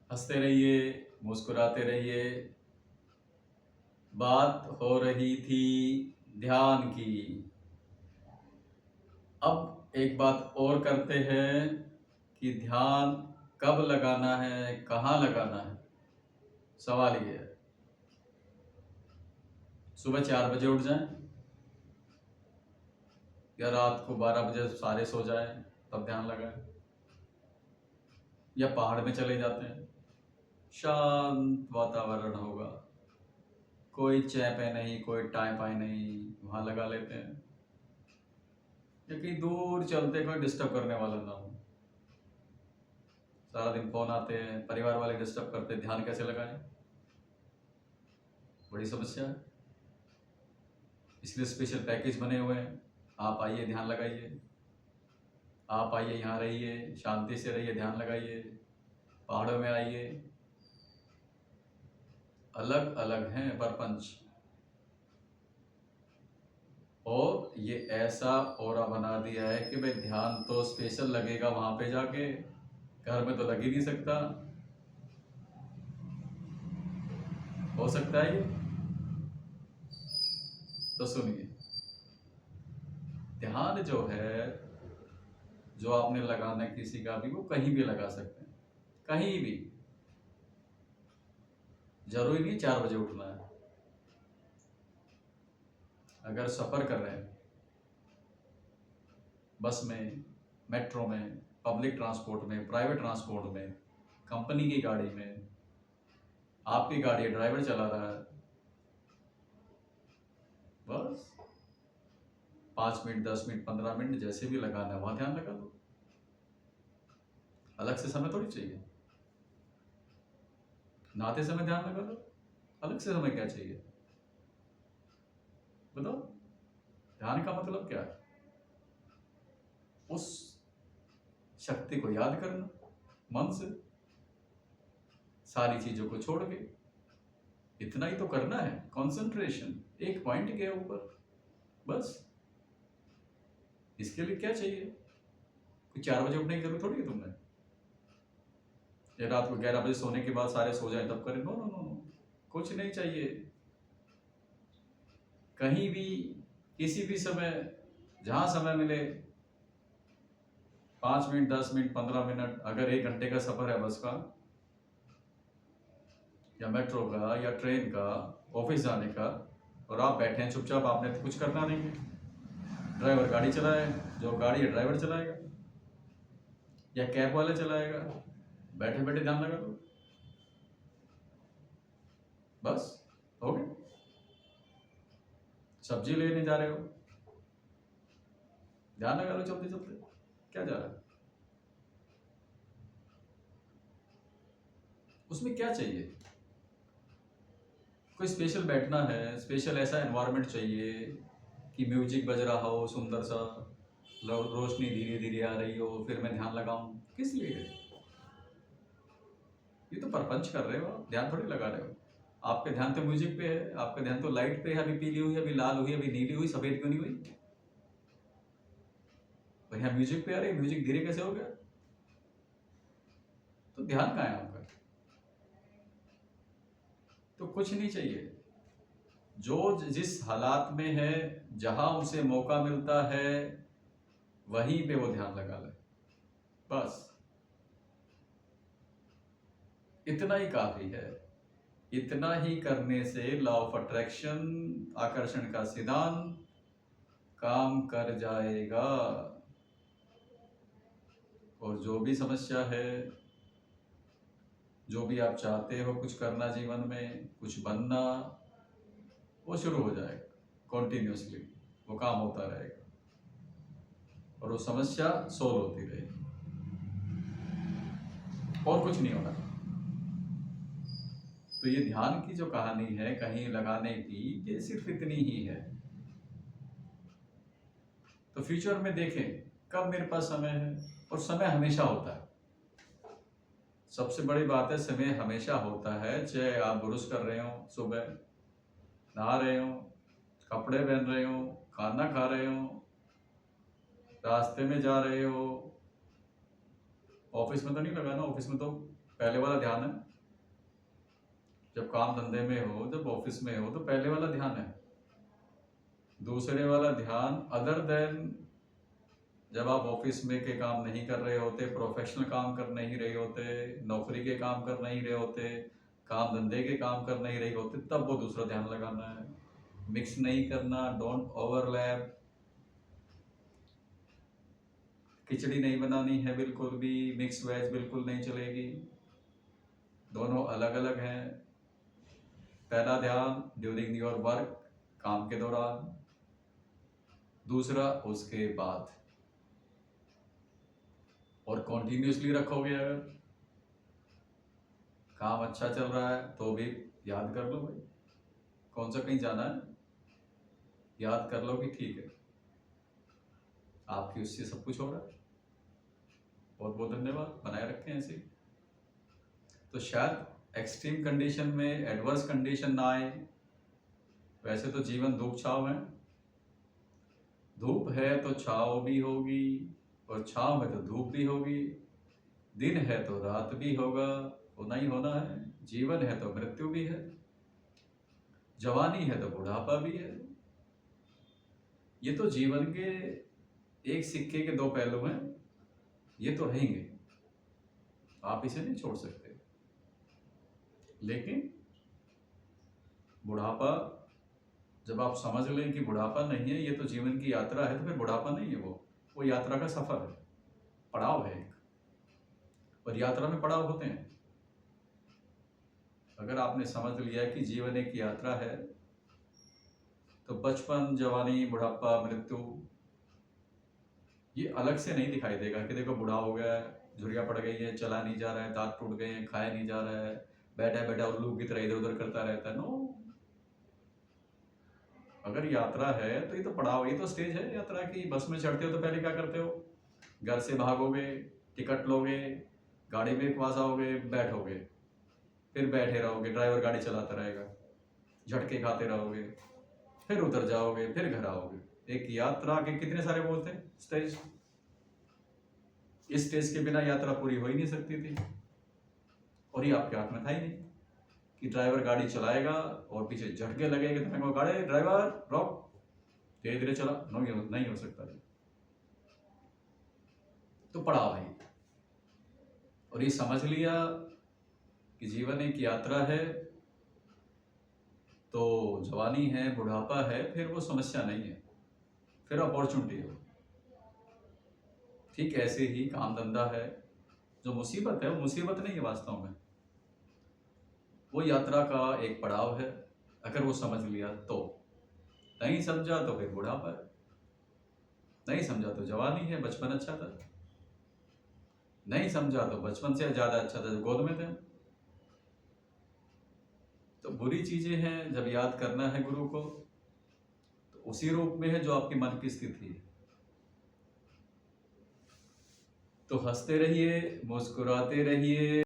हंसते रहिए, मुस्कुराते रहिए। बात हो रही थी ध्यान की। अब एक बात और करते हैं कि ध्यान कब लगाना है, कहाँ लगाना है। सवाल ये है, सुबह 4 बजे उठ जाएं या रात को 12 बजे सारे सो जाएं तब ध्यान लगाएं, या पहाड़ में चले जाते हैं, शांत वातावरण होगा, कोई चैपे नहीं, कोई टाइम पाए नहीं, वहां लगा लेते हैं। या कहीं दूर चलते, कोई डिस्टर्ब करने वाला ना हो। सारा दिन फोन आते हैं, परिवार वाले डिस्टर्ब करते हैं, ध्यान कैसे लगाएं? बड़ी समस्या है। इसलिए स्पेशल पैकेज बने हुए हैं। आप आइए, ध्यान लगाइए। आप आइए, यहाँ रहिए, शांति से रहिए, ध्यान लगाइए। पहाड़ों में आइए। अलग अलग हैं परपंच, और ये ऐसा ऑरा बना दिया है कि भाई ध्यान तो स्पेशल लगेगा वहां पे जाके, घर में तो लग ही नहीं सकता। हो सकता है ये? तो सुनिए, ध्यान जो है, जो आपने लगाना है किसी का भी, वो कहीं भी लगा सकते हैं, कहीं भी। जरूरी नहीं 4 बजे उठना है। अगर सफर कर रहे हैं बस में, मेट्रो में, पब्लिक ट्रांसपोर्ट में, प्राइवेट ट्रांसपोर्ट में, कंपनी की गाड़ी में, आपकी गाड़ी है, ड्राइवर चला रहा है, बस 5 मिनट, 10 मिनट, 15 मिनट जैसे भी लगाना है वहां ध्यान लगा दो। अलग से समय थोड़ी चाहिए। नहाते समय ध्यान लगा दो, अलग से समय क्या चाहिए? बताओ। ध्यान का मतलब क्या है? उस शक्ति को याद करना मन से, सारी चीजों को छोड़ के। इतना ही तो करना है, कंसंट्रेशन एक पॉइंट के ऊपर, बस। इसके लिए क्या चाहिए? कोई 4 बजे उठने की जरूरत थोड़ी है तुमने, या रात को 11 बजे सोने के बाद सारे सो जाए तब करें। नो नो नो नो, कुछ नहीं चाहिए। कहीं भी, किसी भी समय, जहां समय मिले, 5 मिनट, 10 मिनट, 15 मिनट। अगर 1 घंटे का सफर है बस का, या मेट्रो का, या ट्रेन का, ऑफिस जाने का, और आप बैठे हैं चुपचाप, आपने तो कुछ करना नहीं है। ड्राइवर गाड़ी चलाए, जो गाड़ी है ड्राइवर चलाएगा या कैब वाले चलाएगा, बैठे बैठे ध्यान लगा दो, बस हो गया। सब्जी लेने जा रहे हो, ध्यान लगा लो चलते चलते, क्या जा रहा है? उसमें क्या चाहिए? कोई स्पेशल बैठना है, स्पेशल ऐसा एनवायरनमेंट चाहिए कि म्यूजिक बज रहा हो सुंदर सा, रोशनी धीरे धीरे आ रही हो, फिर मैं ध्यान लगाऊं? किस लिए? ये तो परपंच कर रहे हो आप, ध्यान थोड़ी लगा रहे हो। आपका ध्यान तो म्यूजिक पे है, आपका ध्यान तो लाइट पे है। अभी पीली हुई, अभी लाल हुई, अभी नीली हुई, सफेद क्यों नहीं हुई? तो यहाँ म्यूजिक पे आ रही, म्यूजिक धीरे कैसे हो गया? तो ध्यान कहाँ है आपका? तो कुछ नहीं चाहिए। जो जिस हालात में है, जहां उसे मौका मिलता है, वहीं पे वो ध्यान लगा ले, बस। इतना ही काफी है। इतना ही करने से लॉ ऑफ अट्रैक्शन, आकर्षण का सिद्धांत काम कर जाएगा। और जो भी समस्या है, जो भी आप चाहते हो कुछ करना जीवन में, कुछ बनना, वो शुरू हो जाएगा कॉन्टिन्यूसली। वो काम होता रहेगा और वो समस्या सोल्व होती रहेगी, और कुछ नहीं होना। तो ये ध्यान की जो कहानी है कहीं लगाने की, ये सिर्फ इतनी ही है। तो फ्यूचर में देखें कब मेरे पास समय है, और समय हमेशा होता है। सबसे बड़ी बात है, समय हमेशा होता है। चाहे आप ब्रश कर रहे हो, सुबह नहा रहे हो, कपड़े पहन रहे हो, खाना खा रहे हो, रास्ते में जा रहे हो। ऑफिस में तो नहीं लगाना, ऑफिस में तो पहले वाला ध्यान है। जब काम धंधे में हो, जब ऑफिस में हो, तो पहले वाला ध्यान है। दूसरे वाला ध्यान अदर देन जब आप ऑफिस में के काम नहीं कर रहे होते, प्रोफेशनल काम कर नहीं रहे होते, नौकरी के काम कर नहीं रहे होते, काम धंधे के काम कर नहीं रहे होते, तब वो दूसरा ध्यान लगाना है। मिक्स नहीं करना, डोंट ओवरलैप। खिचड़ी नहीं बनानी है बिल्कुल भी, मिक्स वेज बिल्कुल नहीं चलेगी, दोनों अलग अलग हैं। पहला ध्यान ड्यूरिंग योर वर्क, काम के दौरान, दूसरा उसके बाद। और कॉन्टिन्यूसली रखोगे अगर, काम अच्छा चल रहा है तो भी याद कर लो भाई, कौन सा कहीं जाना है, याद कर लो कि ठीक है, आपकी उससे सब कुछ हो रहा है। बहुत बहुत धन्यवाद, बनाए रखें ऐसे ही। तो शायद एक्सट्रीम कंडीशन में एडवर्स कंडीशन ना आए। वैसे तो जीवन धूप छाव है, धूप है तो छाव भी होगी, और छाव है तो धूप भी होगी, दिन है तो रात भी होगा, होना ही होना है। जीवन है तो मृत्यु भी है, जवानी है तो बुढ़ापा भी है। ये तो जीवन के एक सिक्के के दो पहलू हैं, ये तो रहेंगे, आप इसे नहीं छोड़ सकते। लेकिन बुढ़ापा, जब आप समझ लें कि बुढ़ापा नहीं है, ये तो जीवन की यात्रा है, तो फिर बुढ़ापा नहीं है, वो यात्रा का सफर है, पड़ाव है एक, और यात्रा में पड़ाव होते हैं। अगर आपने समझ लिया कि जीवन एक यात्रा है, तो बचपन, जवानी, बुढ़ापा, मृत्यु ये अलग से नहीं दिखाई देगा कि देखो बूढ़ा हो गया है, झुर्रियाँ पड़ गई है, चला नहीं जा रहा है, दांत टूट गए हैं, खाया नहीं जा रहा है, बैठा बैठा उल्लू की तरह इधर उधर करता रहता है। नो, अगर यात्रा है तो ये तो पड़ाव, ये तो स्टेज है यात्रा की। बस में चढ़ते हो तो पहले क्या करते हो, घर से भागोगे, टिकट लोगे, गाड़ी में पास आओगे, बैठोगे, फिर बैठे रहोगे, ड्राइवर गाड़ी चलाता रहेगा, झटके खाते रहोगे, फिर उतर जाओगे, फिर घर आओगे। एक यात्रा के कितने सारे बोल थे स्टेज। इस स्टेज के बिना यात्रा पूरी हो ही नहीं सकती थी, और ये आपके हाथ में था ही नहीं कि ड्राइवर गाड़ी चलाएगा और पीछे झटके लगेगा तो मैं गाड़ी ड्राइवर रोक, धीरे धीरे चला, नहीं हो सकता। तो पड़ा भाई, और ये समझ लिया कि जीवन एक यात्रा है, तो जवानी है, बुढ़ापा है, फिर वो समस्या नहीं है, फिर अपॉर्चुनिटी है। ठीक ऐसे ही काम धंधा है, जो मुसीबत है वो मुसीबत नहीं है वास्तव में, वो यात्रा का एक पड़ाव है। अगर वो समझ लिया तो, नहीं समझा तो फिर बुढ़ापा है, नहीं समझा तो जवानी है, बचपन अच्छा था, नहीं समझा तो बचपन से ज़्यादा अच्छा था जो गोद में थे। तो बुरी चीज़ें हैं, जब याद करना है गुरु को तो उसी रूप में है जो आपकी मन की स्थिति है। तो हंसते रहिए, मुस्कुराते रहिए।